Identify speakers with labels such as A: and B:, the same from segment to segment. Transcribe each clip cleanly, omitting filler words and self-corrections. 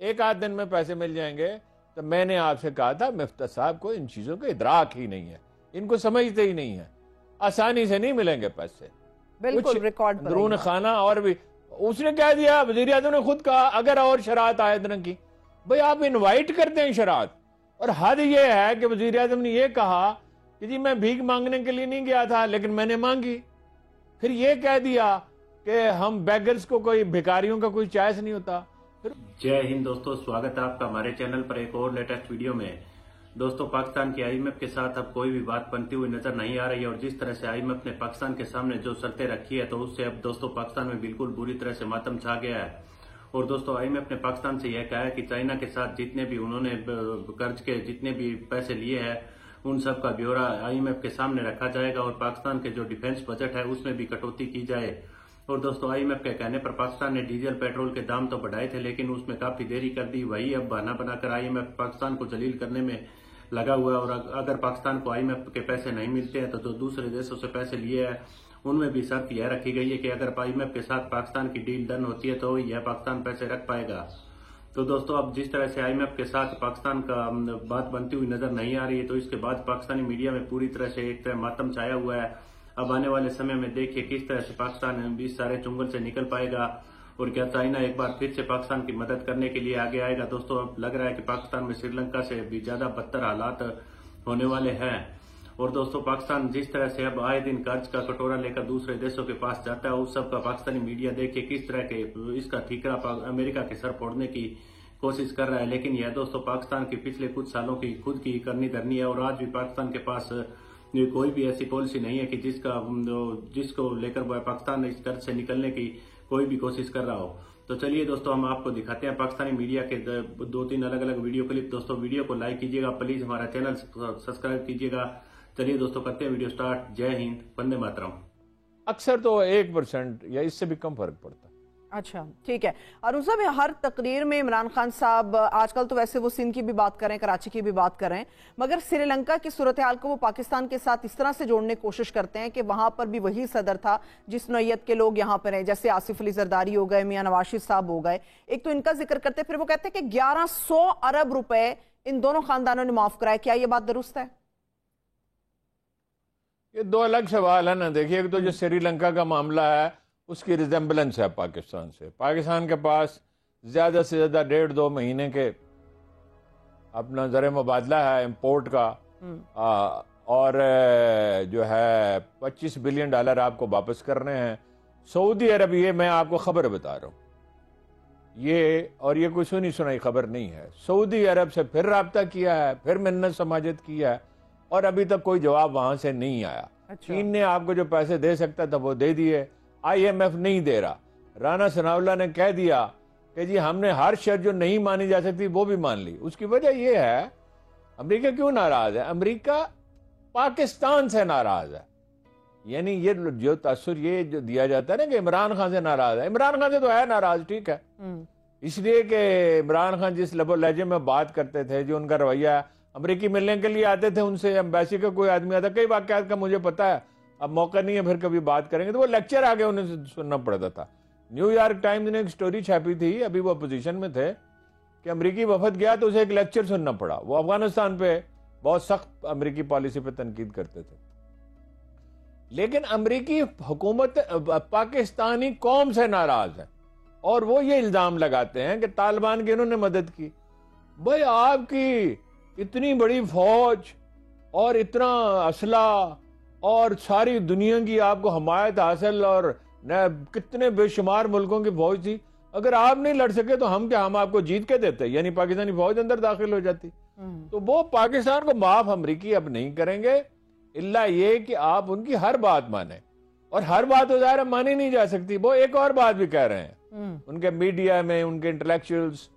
A: एक आध दिन में पैसे मिल जाएंगे। तो मैंने आपसे कहा था मिफ्ता साहब को इन चीजों का इदराक ही नहीं है, इनको समझते ही नहीं है। आसानी से नहीं मिलेंगे पैसे,
B: बिल्कुल
A: कुछ
B: रिकॉर्ड पर
A: अंदरून खाना। और भी उसने कह दिया, वजीर आजम ने खुद कहा अगर और शरात आयद न की। भाई आप इनवाइट करते हैं शरात, और हद ये है कि वजीर आजम ने यह कहा कि जी मैं भीख मांगने के लिए नहीं गया था लेकिन मैंने मांगी। फिर ये कह दिया कि हम बेगर्स को, कोई भिखारियों का कोई चॉइस नहीं होता।
C: जय हिंद दोस्तों, स्वागत है आपका हमारे चैनल पर एक और लेटेस्ट वीडियो में। दोस्तों, पाकिस्तान की आईएमएफ के साथ अब कोई भी बात बनती हुई नजर नहीं आ रही है, और जिस तरह से आईएमएफ ने पाकिस्तान के सामने जो शर्तें रखी है तो उससे अब दोस्तों पाकिस्तान में बिल्कुल बुरी तरह से मातम छा गया है। और दोस्तों आईएमएफ ने पाकिस्तान से यह कहा है कि चाइना के साथ जितने भी उन्होंने कर्ज के जितने भी पैसे लिए हैं उन सब का ब्यौरा आईएमएफ के सामने रखा जाएगा, और पाकिस्तान के जो डिफेंस बजट है उसमें भी कटौती की जाए। और दोस्तों आईएमएफ के कहने पर पाकिस्तान ने डीजल पेट्रोल के दाम तो बढ़ाए थे लेकिन उसमें काफी देरी कर दी। वही अब बहाना बनाकर आईएमएफ पाकिस्तान को जलील करने में लगा हुआ है। और अगर पाकिस्तान को आईएमएफ के पैसे नहीं मिलते हैं तो जो दूसरे देशों से पैसे लिए हैं उनमें भी शर्त यह रखी गई है कि अगर आईएमएफ के साथ पाकिस्तान की डील डन होती है तो यह पाकिस्तान पैसे रख पाएगा। तो दोस्तों अब जिस तरह से आईएमएफ के साथ पाकिस्तान का बात बनती हुई नजर नहीं आ रही है, तो इसके बाद पाकिस्तानी मीडिया में पूरी तरह से एक तरह मातम छाया हुआ है। अब आने वाले समय में देखिए किस तरह से पाकिस्तान इस सारे चुंगल से निकल पाएगा, और क्या चाइना एक बार फिर से पाकिस्तान की मदद करने के लिए आगे आएगा। दोस्तों अब लग रहा है कि पाकिस्तान में श्रीलंका से भी ज्यादा बदतर हालात होने वाले हैं। और दोस्तों पाकिस्तान जिस तरह से अब आए दिन कर्ज का कटोरा लेकर दूसरे देशों के पास जाता है, उस सब का पाकिस्तानी मीडिया देखिए किस तरह के इसका ठीकरा अमेरिका के सर फोड़ने की कोशिश कर रहा है। लेकिन यह दोस्तों पाकिस्तान की पिछले कुछ सालों की खुद की करनी धरनी है, और आज भी पाकिस्तान के पास कोई भी ऐसी पॉलिसी नहीं है कि जिसको लेकर वह पाकिस्तान इस कर्ज से निकलने की कोई भी कोशिश कर रहा हो। तो चलिए दोस्तों हम आपको दिखाते हैं पाकिस्तानी मीडिया के 2-3 अलग अलग वीडियो क्लिप। दोस्तों वीडियो को लाइक कीजिएगा, प्लीज हमारा चैनल सब्सक्राइब कीजिएगा। चलिए दोस्तों करते हैं वीडियो स्टार्ट। जय हिंद, वंदे मातरम।
A: अक्सर तो 1% या इससे भी कम फर्क पड़ता है।
B: अच्छा ठीक है। अरुण साहब, हर तकरीर में इमरान खान साहब आजकल तो वैसे वो सिंध की भी बात कर रहे हैं, कराची की भी बात कर रहे हैं, मगर श्रीलंका की सूरत हाल को वो पाकिस्तान के साथ इस तरह से जोड़ने की कोशिश करते हैं कि वहां पर भी वही सदर था जिस नौयत के लोग यहाँ पर हैं, जैसे आसिफ अली जरदारी हो गए, मियां नवाज साहब हो गए। एक तो इनका जिक्र करते फिर वो कहते हैं कि 1100 अरब रुपए इन दोनों खानदानों ने माफ कराए। क्या ये बात दुरुस्त है?
A: ये दो अलग सवाल है ना। देखिए, एक तो जो श्रीलंका का मामला है उसकी रिजेम्बलेंस है पाकिस्तान से। पाकिस्तान के पास ज्यादा से ज्यादा 1.5-2 महीने के अपना ज़र मुबादला है इंपोर्ट का, और जो है $25 बिलियन आपको वापस करने हैं। सऊदी अरब, ये मैं आपको खबर बता रहा हूँ, ये कोई सुनी सुनाई खबर नहीं है। सऊदी अरब से फिर राब्ता किया है, फिर मिन्नत समाजत किया है, और अभी तक कोई जवाब वहां से नहीं आया।
B: अच्छा।
A: चीन ने आपको जो पैसे दे सकता था वो दे दिए, आईएमएफ नहीं दे रहा। राना सनाउल्लाह ने कह दिया कि जी हमने हर शर्त जो नहीं मानी जा सकती वो भी मान ली। उसकी वजह यह है, अमेरिका क्यों नाराज है? अमेरिका पाकिस्तान से नाराज है। यानी ये जो तासुर ये जो दिया जाता है ना कि इमरान खान से नाराज है, इमरान खान से तो है नाराज, ठीक है, इसलिए कि इमरान खान जिस लबो लहजे में बात करते थे, जो उनका रवैया, अमेरिकी मिलने के लिए आते थे उनसे, एम्बेसी का कोई आदमी आता, कई वाकयात का मुझे पता है, अब मौका नहीं है, फिर कभी बात करेंगे, तो वो लेक्चर आगे उन्हें सुनना पड़ता था। न्यूयॉर्क टाइम्स ने एक स्टोरी छापी थी, अभी वो अपोजिशन में थे, कि अमेरिकी वफद गया तो उसे एक लेक्चर सुनना पड़ा। वो अफगानिस्तान पे बहुत सख्त अमेरिकी पॉलिसी पे तनकीद करते थे, लेकिन अमेरिकी हुकूमत पाकिस्तानी कौम से नाराज है, और वो ये इल्जाम लगाते हैं कि तालिबान की इन्होंने मदद की। भाई आपकी इतनी बड़ी फौज और इतना असला और सारी दुनिया की आपको हमायत हासिल, और कितने बेशुमार मुल्कों की फौज थी, अगर आप नहीं लड़ सके तो हम आपको जीत के देते, यानी पाकिस्तानी फौज अंदर दाखिल हो जाती। तो वो पाकिस्तान को माफ अमेरिकी अब नहीं करेंगे, इल्ला ये कि आप उनकी हर बात माने, और हर बात तो ज़ाहिर मानी नहीं जा सकती। वो एक और बात भी कह रहे हैं उनके मीडिया में, उनके इंटेलेक्चुअल्स,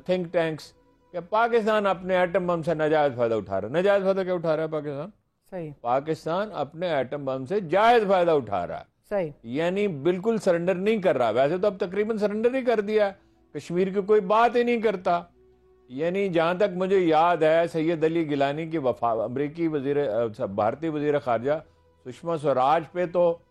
A: थिंक टैंक्स, कि पाकिस्तान अपने एटम बम से नाजायज फायदा उठा रहा है। नाजायज फायदा क्या उठा रहा है पाकिस्तान? सही, पाकिस्तान अपने एटम बम से जायज फायदा उठा रहा है। सही, यानी बिल्कुल सरेंडर नहीं कर रहा। वैसे तो अब तकरीबन सरेंडर ही कर दिया, कश्मीर की कोई बात ही नहीं करता। यानी जहां तक मुझे याद है, सैयद अली गिलानी की अमरीकी भारतीय वजीर खारजा सुषमा स्वराज पे तो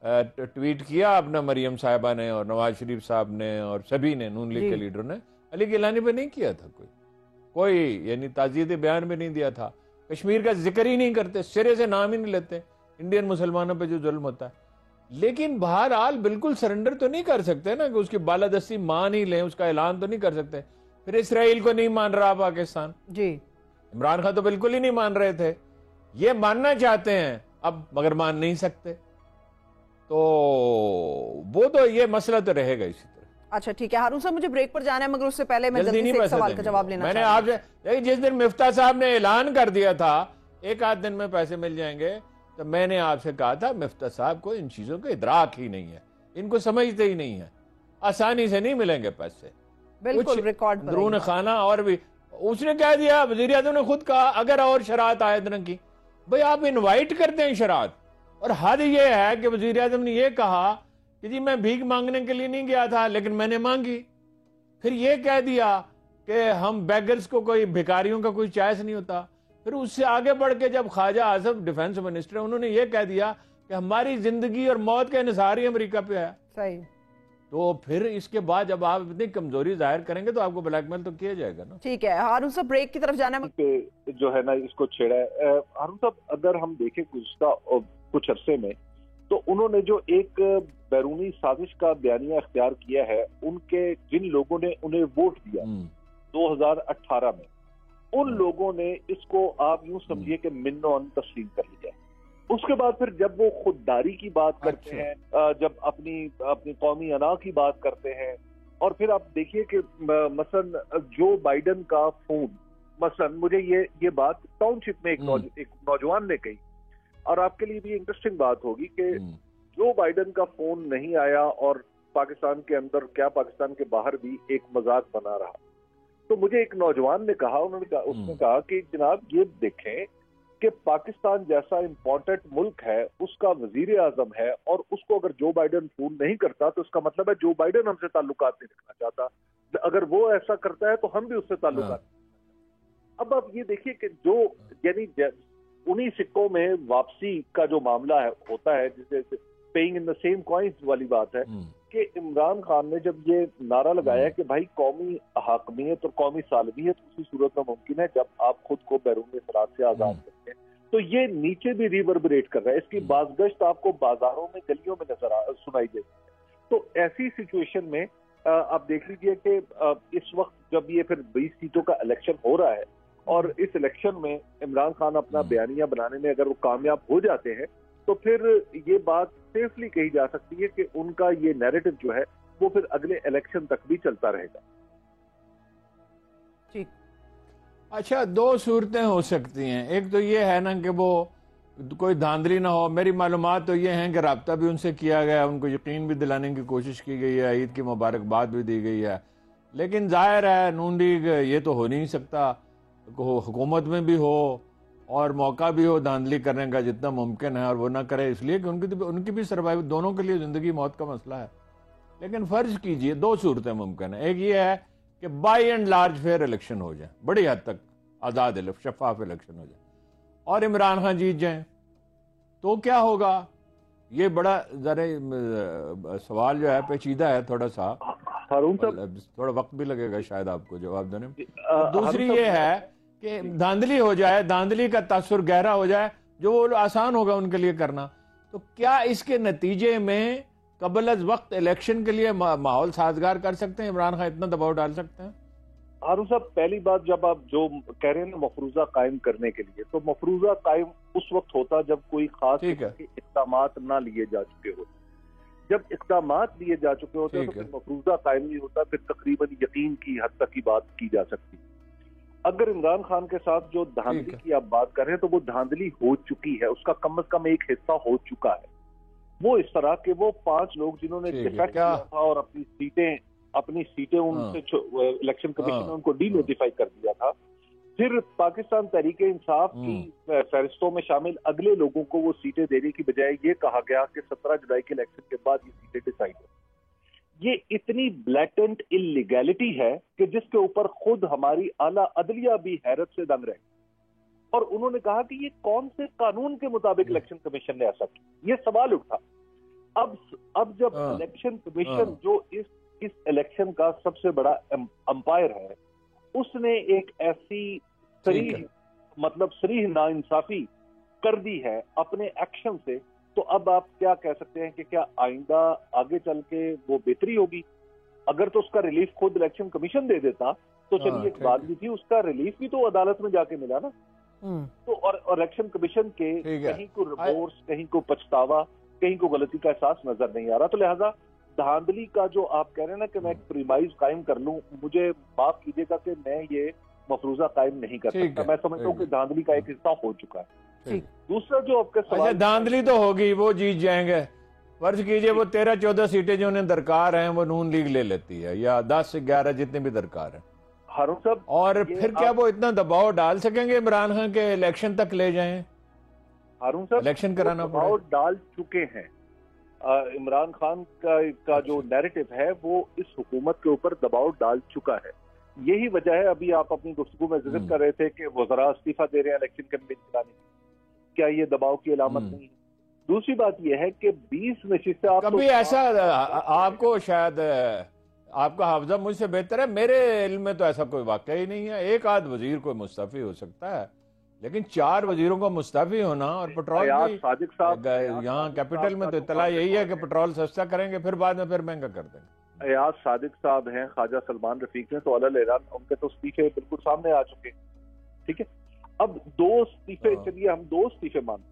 A: ट्वीट किया अपना मरियम साहिबा ने, और नवाज शरीफ साहब ने, और सभी ने, नून लीग के लीडरों ने, अली गिलानी पे नहीं किया था कोई यानी ताज़ियत बयान भी नहीं दिया था, कश्मीर का जिक्र ही नहीं करते, सिरे से नाम ही नहीं लेते इंडियन मुसलमानों पे जो जुल्म होता है। लेकिन बहरहाल बिल्कुल सरेंडर तो नहीं कर सकते ना कि उसकी बालादस्ती मान ही लें, उसका ऐलान तो नहीं कर सकते। फिर इसराइल को नहीं मान रहा पाकिस्तान
B: जी,
A: इमरान खान तो बिल्कुल ही नहीं मान रहे थे, ये मानना चाहते हैं अब मगर मान नहीं सकते, तो वो तो ये मसला तो रहेगा इसी तरह।
B: अच्छा ठीक है हारून साहब, मुझे ब्रेक पर जाना है मगर उससे पहले मैं
A: जल्दी
B: जल्दी
A: नहीं
B: से एक
A: पैसे
B: सवाल का
A: देंगे।
B: जवाब लेना
A: मैंने
B: चाहूंगी।
A: आपसे जिस दिन मिफ्ता साहब ने ऐलान कर दिया था एक आध दिन में पैसे मिल जाएंगे, तो मैंने आपसे कहा था मिफ्ता साहब को इन चीजों का इदराक ही नहीं है, इनको समझते ही नहीं है, आसानी से नहीं मिलेंगे पैसे।
B: बिल्कुल रिकॉर्ड पर
A: अंदरून खाना और भी उसने कह दिया, वजीर आजम ने खुद कहा अगर और शरात आए दिन की, भाई आप इनवाइट करते हैं शरात। और हद ये है कि वजीर आजम ने यह कहा कि जी मैं भीख मांगने के लिए नहीं गया था लेकिन मैंने मांगी। फिर ये कह दिया कि हम बेगर्स को, कोई भिखारियों का कोई चॉइस नहीं होता। फिर उससे आगे बढ़ के जब ख्वाजा आजम डिफेंस मिनिस्टर, उन्होंने ये कह दिया कि हमारी जिंदगी और मौत का इन्हिसार ही अमेरिका पे है।
B: सही।
A: तो फिर इसके बाद जब आप इतनी कमजोरी जाहिर करेंगे तो आपको ब्लैकमेल तो किया जाएगा ना।
B: ठीक है हारून साहब, ब्रेक की तरफ जाना है।
D: पे जो है ना इसको छेड़ा है हारून साहब, अगर हम देखें कुछ अरसे में, तो उन्होंने जो एक बैरूनी साजिश का बयानिया अख्तियार किया है, उनके जिन लोगों ने उन्हें वोट दिया 2018 में, उन लोगों ने इसको आप यूं समझिए कि मिन्नो तस्लीम कर लिया। उसके बाद फिर जब वो खुददारी की बात करते हैं, जब अपनी कौमी अना की बात करते हैं, और फिर आप देखिए कि मसलन जो बाइडन का फोन, मसलन मुझे ये बात टाउनशिप में एक नौजवान ने कही, और आपके लिए भी इंटरेस्टिंग बात होगी कि जो बाइडन का फोन नहीं आया और पाकिस्तान के अंदर क्या पाकिस्तान के बाहर भी एक मजाक बना रहा। तो मुझे एक नौजवान ने कहा, उसने कहा कि जनाब ये देखें कि पाकिस्तान जैसा इंपॉर्टेंट मुल्क है, उसका वजीर आजम है, और उसको अगर जो बाइडन फोन नहीं करता तो उसका मतलब है जो बाइडन हमसे ताल्लुकात नहीं रखना चाहता, अगर वो ऐसा करता है तो हम भी उससे ताल्लुकात। अब आप ये देखिए कि जो यानी उन्हीं सिक्कों में वापसी का जो मामला है होता है, जिसे paying in the same coins वाली बात है, कि इमरान खान ने जब ये नारा लगाया कि भाई कौमी हाकमियत और कौमी सालमियत उसी सूरत में मुमकिन है जब आप खुद को बैरून सराहत से आजाद करते हैं, तो ये नीचे भी रिवर्बरेट कर रहा है, इसकी बाज़गश्त आपको बाजारों में गलियों में सुनाई देती है। तो ऐसी सिचुएशन में आप देख लीजिए कि इस वक्त जब ये फिर 20 सीटों का इलेक्शन हो रहा है, और इस इलेक्शन में इमरान खान अपना बयानिया बनाने में अगर वो कामयाब हो जाते हैं, तो फिर ये बात सेफली कही जा सकती है कि उनका ये नैरेटिव जो है वो फिर अगले इलेक्शन तक भी चलता रहेगा।
B: ठीक।
A: अच्छा, दो सूरतें हो सकती हैं। एक तो ये है ना कि वो कोई धांधली ना हो। मेरी मालूमात तो ये हैं कि रब्ता भी उनसे किया गया, उनको यकीन भी दिलाने की कोशिश की गई है, ईद की मुबारकबाद भी दी गई है, लेकिन जाहिर है नून लीग ये तो हो नहीं सकता, हुकूमत में भी हो और मौका भी हो धांधली करने का जितना मुमकिन है, और वो ना करे इसलिए कि उनकी भी सर्वाइव, दोनों के लिए जिंदगी मौत का मसला है। लेकिन फर्ज कीजिए दो सूरतें मुमकिन है। एक ये है कि by and large fair election हो जाए, बड़ी हद तक आज़ाद शफाफ इलेक्शन हो जाए, और इमरान खान जीत जाए, तो क्या होगा? ये बड़ा जरा सवाल जो है पेचीदा है थोड़ा सा, थोड़ा वक्त भी लगेगा शायद आपको जवाब देने में। दूसरी ये है कि धांधली हो जाए, धांधली का तासुर गहरा हो जाए, जो वो आसान होगा उनके लिए करना। तो क्या इसके नतीजे में कबल अज वक्त इलेक्शन के लिए माहौल साजगार कर सकते हैं? इमरान खान इतना दबाव डाल सकते हैं?
D: हारून साहब, पहली बात, जब आप जो कह रहे हैं ना मफरूजा कायम करने के लिए, तो मफरूजा कायम उस वक्त होता जब कोई खास इक़दामात ना लिए जा चुके होते। जब इक़दामात लिए जा चुके होते तो फिर मफरूजा कायम नहीं होता, फिर तकरीबन यकीन की हद तक की बात की जा सकती है। अगर इमरान खान के साथ जो धांधली की आप बात कर रहे हैं, तो वो धांधली हो चुकी है, उसका कम से कम एक हिस्सा हो चुका है। वो इस तरह के वो 5 लोग जिन्होंने डिफेक्ट किया था और अपनी सीटें उनसे इलेक्शन कमीशन ने उनको डीनोटिफाई कर दिया था, फिर पाकिस्तान तहरीके इंसाफ की फहरिस्तों में शामिल अगले लोगों को वो सीटें देने की बजाय ये कहा गया कि 17 जुलाई के इलेक्शन के बाद ये सीटें डिसाइड हो। ये इतनी ब्लैटेंट इलीगैलिटी है कि जिसके ऊपर खुद हमारी आला अदलिया भी हैरत से दंग रहे, और उन्होंने कहा कि ये कौन से कानून के मुताबिक इलेक्शन कमीशन ने ऐसा किया, ये सवाल उठा। अब जब इलेक्शन कमीशन जो इस इस इलेक्शन का सबसे बड़ा अंपायर है, उसने एक ऐसी सरीह मतलब सरीह नाइंसाफी कर दी है अपने एक्शन से, तो अब आप क्या कह सकते हैं कि क्या आइंदा आगे चल के वो बेहतरी होगी? अगर तो उसका रिलीफ खुद इलेक्शन कमीशन दे देता तो चलिए एक बात भी थी, उसका रिलीफ भी तो अदालत में जाके मिला ना। तो और इलेक्शन कमीशन के कहीं को रिमोर्स, कहीं को पछतावा, कहीं को गलती का एहसास नजर नहीं आ रहा। तो लिहाजा धांधली का जो आप कह रहे हैं ना कि मैं एक प्रीमाइज कायम कर लूं, मुझे माफ कीजिएगा कि मैं ये मफरूजा कायम नहीं कर सकता। मैं समझता हूँ कि धांधली का एक हिस्सा हो चुका है। दूसरा जो आपका सवाल,
A: धांधली तो होगी, वो जीत जाएंगे। फर्ज कीजिए वो 13-14 सीटें जो उन्हें दरकार हैं वो नून लीग ले लेती है, या 10 से 11 जितने भी दरकार है।
D: हारून साहब,
A: और फिर क्या वो इतना दबाव डाल सकेंगे इमरान खान के इलेक्शन तक ले जाएं?
D: हारून साहब,
A: इलेक्शन कराना
D: दबाव डाल चुके हैं। इमरान खान का जो नैरेटिव है वो इस हुकूमत के ऊपर दबाव डाल चुका है। यही वजह है, अभी आप अपनी गुफ्तगू में जिक्र कर रहे थे कि वज़रा इस्तीफा दे रहे हैं इलेक्शन कैंपेन चलाने की, क्या ये दबाव की अलामत नहीं है? दूसरी बात यह है कि 20 नशिस्तें आप
A: कभी ऐसा आपको शायद आपका हाफजा मुझसे बेहतर है, मेरे इल्म में तो ऐसा कोई वाकया ही नहीं है। एक आध वजीर कोई मुस्तफी हो सकता है, लेकिन 4 वजीरों का मुस्तफी होना और पेट्रोल
D: सादिक साहब,
A: यहाँ कैपिटल में तो इतला यही है कि पेट्रोल सस्ता करेंगे, फिर बाद में फिर महंगा कर देंगे।
D: अयाज सादिक साहब हैं, ख्वाजा सलमान रफीक हैं, तो अलल ऐलान उनके तो इस्तीफे बिल्कुल सामने आ चुके हैं। ठीक है, अब 2 इस्तीफे, चलिए हम 2 इस्तीफे मानते हैं।